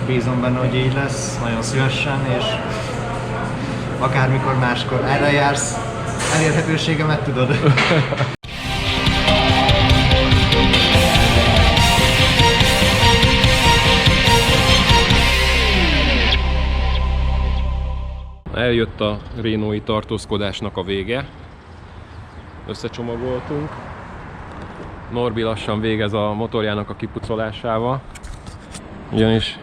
bízom benne, hogy így lesz, nagyon szívesen, és akármikor máskor erre jársz, elérhetőségemet tudod. Eljött a rénói tartózkodásnak a vége. Összecsomagoltunk. Norbi lassan végez a motorjának a kipucolásával. Ugyanis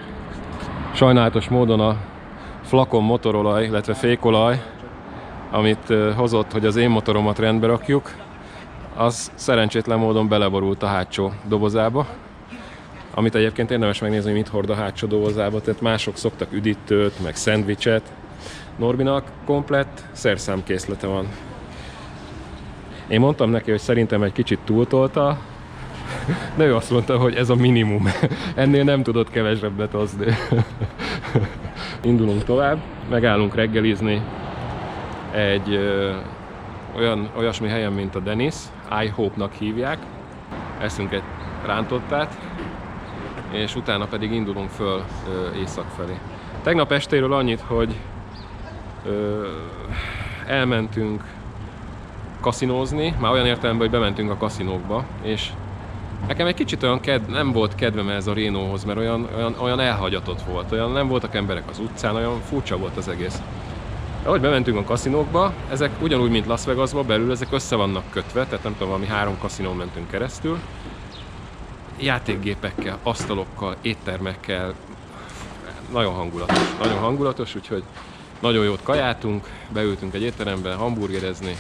sajnálatos módon a flakon motorolaj, illetve fékolaj, amit hozott, hogy az én motoromat rendbe rakjuk, az szerencsétlen módon beleborult a hátsó dobozába. Amit egyébként érdemes megnézni, hogy mit hord a hátsó dobozába. Tehát mások szoktak üdítőt, meg szendvicset. Norbinak komplett szerszámkészlete van. Én mondtam neki, hogy szerintem egy kicsit túltolta, de ő azt mondta, hogy ez a minimum. Ennél nem tudott kevesebbet hozni. Indulunk tovább, megállunk reggelizni egy olyasmi helyen, mint a Dennis, I Hope-nak hívják. Eszünk egy rántottát, és utána pedig indulunk föl észak felé. Tegnap estéről annyit, hogy elmentünk kaszinózni, már olyan értelemben, hogy bementünk a kaszinókba, és nekem egy kicsit olyan nem volt kedvem ez a Renaulthoz, mert olyan elhagyatott volt, olyan nem voltak emberek az utcán, olyan furcsa volt az egész. Ahogy bementünk a kaszinókba, ezek ugyanúgy, mint Las Vegasba, belül ezek össze vannak kötve, tehát nem tudom, valami 3 kaszinón mentünk keresztül. Játékgépekkel, asztalokkal, éttermekkel, nagyon hangulatos, úgyhogy nagyon jót kajáltunk, beültünk egy étterembe hamburgerezni,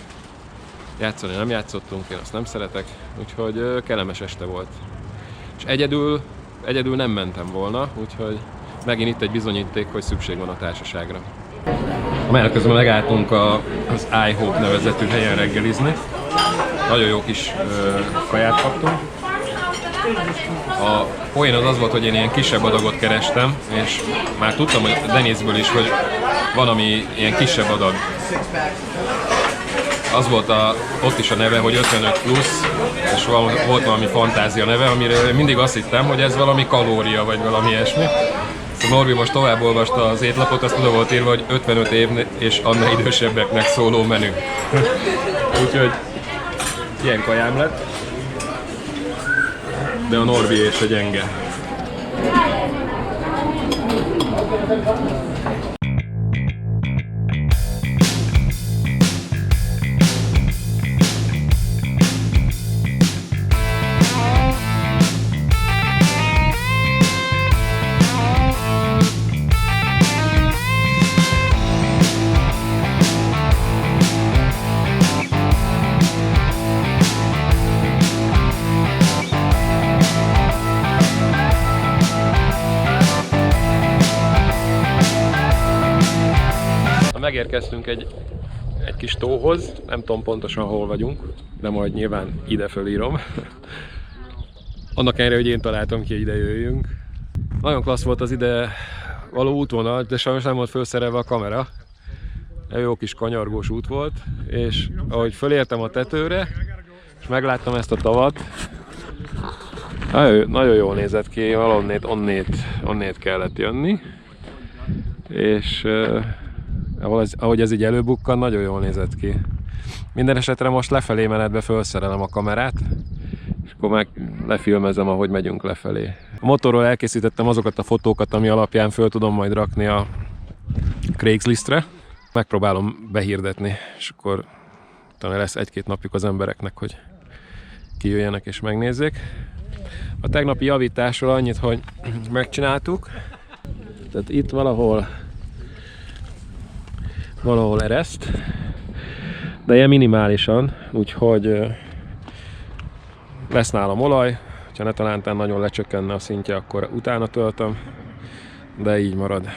játszani nem játszottunk, én azt nem szeretek, úgyhogy kellemes este volt. És egyedül nem mentem volna, úgyhogy megint itt egy bizonyíték, hogy szükség van a társaságra. A menet közben megálltunk az I Hope nevezetű helyen reggelizni. Nagyon jó kis kaját kaptunk. A poén az volt, hogy én ilyen kisebb adagot kerestem, és már tudtam, hogy Denisből is, hogy van, ami ilyen kisebb adag. Az volt ott is a neve, hogy 55 plusz, és volt valami fantázia neve, amire mindig azt hittem, hogy ez valami kalória, vagy valami ilyesmi. Szóval Norbi most tovább olvasta az étlapot, azt oda volt írva, hogy 55 év és annál idősebbeknek szóló menü. Úgyhogy ilyen kajám lett. De a Norbi és a gyenge. Megérkeztünk egy kis tóhoz, nem tudom pontosan hol vagyunk, de majd nyilván ide fölírom. Annak ellenére, hogy én találtam ki, ide jöjjünk. Nagyon klassz volt az ide való útvonal, de sajnos nem volt felszerelve a kamera. Egy jó kis kanyargós út volt, és ahogy fölértem a tetőre, és megláttam ezt a tavat, nagyon jól nézett ki, onnét kellett jönni, és ahogy ez így előbukkan, nagyon jól nézett ki. Minden esetre most lefelé menetbe felszerelem a kamerát, és akkor meg lefilmezem, ahogy megyünk lefelé. A motorról elkészítettem azokat a fotókat, ami alapján föl tudom majd rakni a Craigslistre. Megpróbálom behirdetni, és akkor talán lesz 1-2 napjuk az embereknek, hogy kijöjjenek és megnézzék. A tegnapi javításról annyit, hogy megcsináltuk. Tehát itt valahol ereszt, de ilyen minimálisan, úgyhogy lesz nálam olaj, ha netalántán nagyon lecsökkenne a szintje, akkor utána töltöm, de így marad.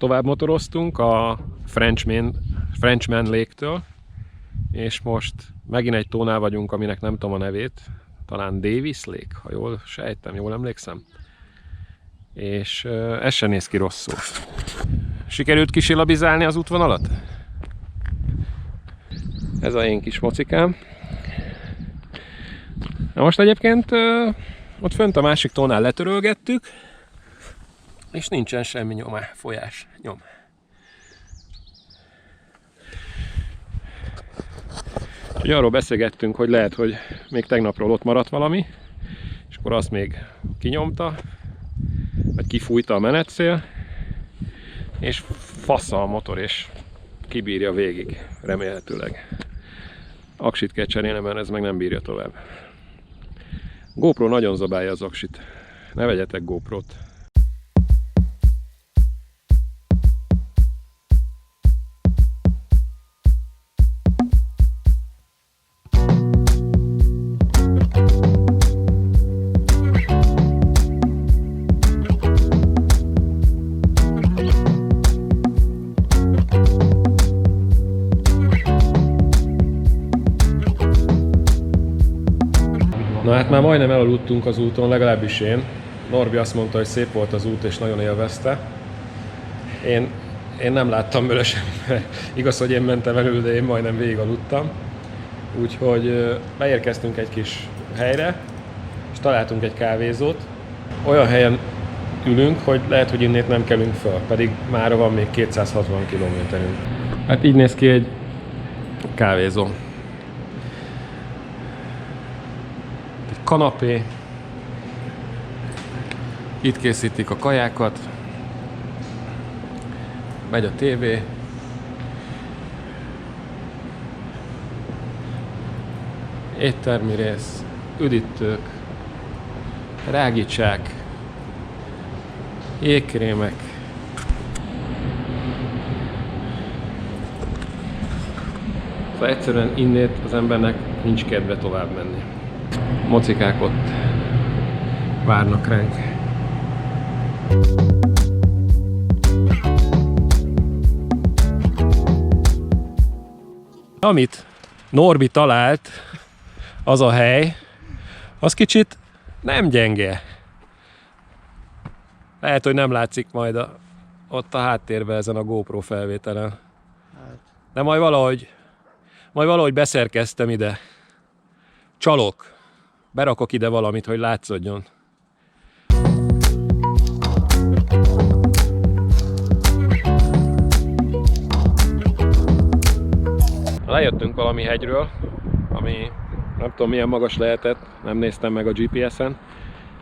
tovább motoroztunk a Frenchman Lake-től, és most megint egy tónál vagyunk, aminek nem tudom a nevét, talán Davis Lake, ha jól sejtem, jól emlékszem. És ez sem néz ki rosszul. Sikerült kisilabizálni az útvonalat? Ez a én kis mocikám. Na most egyébként ott fönt a másik tónál letörölgettük, és nincsen semmi folyás nyom. Úgyhogy arról beszélgettünk, hogy lehet, hogy még tegnapról ott maradt valami, és akkor azt még kinyomta, vagy kifújta a menetszél, és fassa a motor, és kibírja végig, remélhetőleg. Aksit kell cserélni, mert ez meg nem bírja tovább. GoPro nagyon zabálja az aksit. Ne vegyetek GoPro-t. Na hát már majdnem elaludtunk az úton, legalábbis én. Norbi azt mondta, hogy szép volt az út és nagyon élvezte. Én nem láttam belőle semmit. Igaz, hogy én mentem elő, de én majdnem végig aludtam. Úgyhogy beérkeztünk egy kis helyre, és találtunk egy kávézót. Olyan helyen ülünk, hogy lehet, hogy innét nem kelünk föl, pedig mára van még 260 kilométerünk. Hát így néz ki egy kávézó. Kanapé, itt készítik a kajákat, megy a tévé, éttermi rész, üdítők, rágicsák, jégkrémek, szóval egyszerűen innét az embernek nincs kedve tovább menni. Mocikák ott várnak ránk. Amit Norbi talált, az a hely, az kicsit nem gyenge. Lehet, hogy nem látszik majd ott a háttérben ezen a GoPro felvételen. De majd valahogy beszerkeztem ide. Csalok. Berakok ide valamit, hogy látszódjon. Lejöttünk valami hegyről, ami nem tudom milyen magas lehetett, nem néztem meg a GPS-en,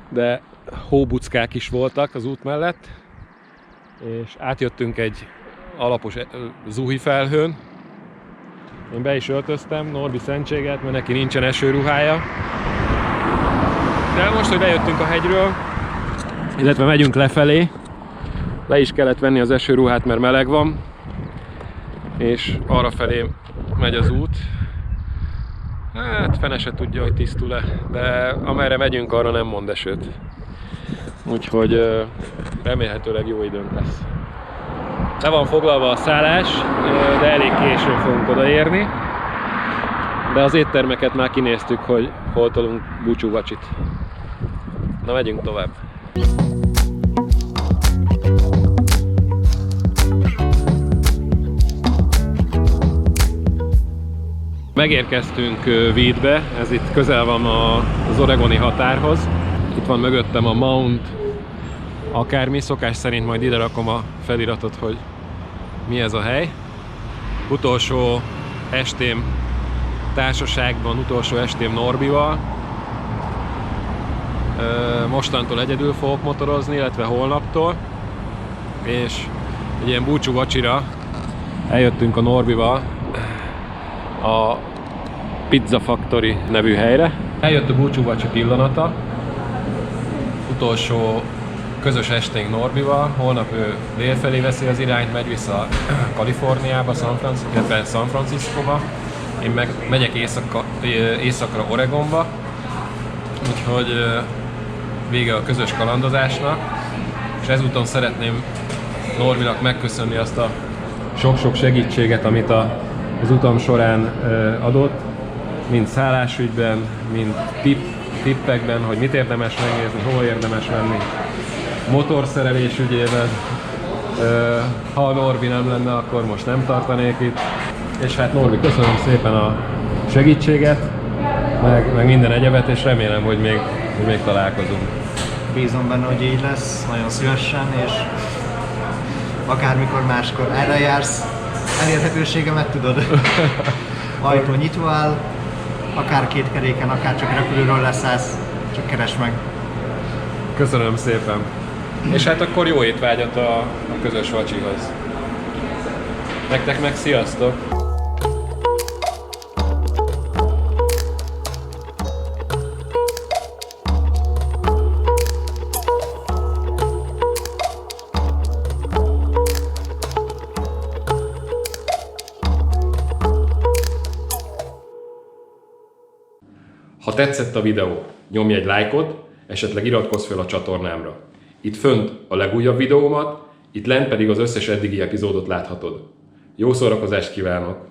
de hóbuckák is voltak az út mellett, és átjöttünk egy alapos zuhi felhőn. Én be is öltöztem, Norbi szentséget, mert neki nincsen esőruhája. De most, hogy lejöttünk a hegyről, illetve megyünk lefelé, le is kellett venni az esőruhát, mert meleg van, és arra felé megy az út. Hát fene se tudja, hogy tisztul-e, de amerre megyünk, arra nem mond esőt. Úgyhogy remélhetőleg jó időnk lesz. Le van foglalva a szállás, de elég későn fogunk odaérni. De az éttermeket már kinéztük, hogy hol tolunk búcsúvacsit. Na, megyünk tovább. Megérkeztünk Weedbe, ez itt közel van az oregoni határhoz. Itt van mögöttem a Mount akármi, szokás szerint majd ide rakom a feliratot, hogy mi ez a hely. Utolsó estém társaságban, utolsó estém Norbival. Mostantól egyedül fogok motorozni, illetve holnaptól. És egy ilyen búcsú vacsira eljöttünk a Norbival a Pizza Factory nevű helyre. Eljött a búcsú vacsi pillanata. Utolsó közös esténk Norbival. Holnap ő délfelé veszi az irányt, megy vissza Kaliforniába, illetve San Franciscóba. Én meg megyek északra Oregonba. Úgyhogy vége a közös kalandozásnak. És ezúton szeretném Norbinak megköszönni azt a sok-sok segítséget, amit az utam során adott, mind szállásügyben, mind tippekben, hogy mit érdemes megnézni, hol érdemes menni, motorszerelés ügyében. Ha a Norbi nem lenne, akkor most nem tartanék itt. És hát Norbi, köszönöm szépen a segítséget, meg minden egyebet, és remélem, hogy még találkozunk. Bízom benne, hogy így lesz, nagyon szívesen, és akármikor máskor erre jársz, elérhetőségemet tudod. Ajtó nyitva áll, akár két keréken, akár csak repülőről leszállsz, csak keresd meg. Köszönöm szépen. És hát akkor jó étvágyat a közös vacsihoz. Nektek meg sziasztok! Ha tetszett a videó, nyomj egy lájkot, esetleg iratkozz fel a csatornámra. Itt fönt a legújabb videómat, itt lent pedig az összes eddigi epizódot láthatod. Jó szórakozást kívánok!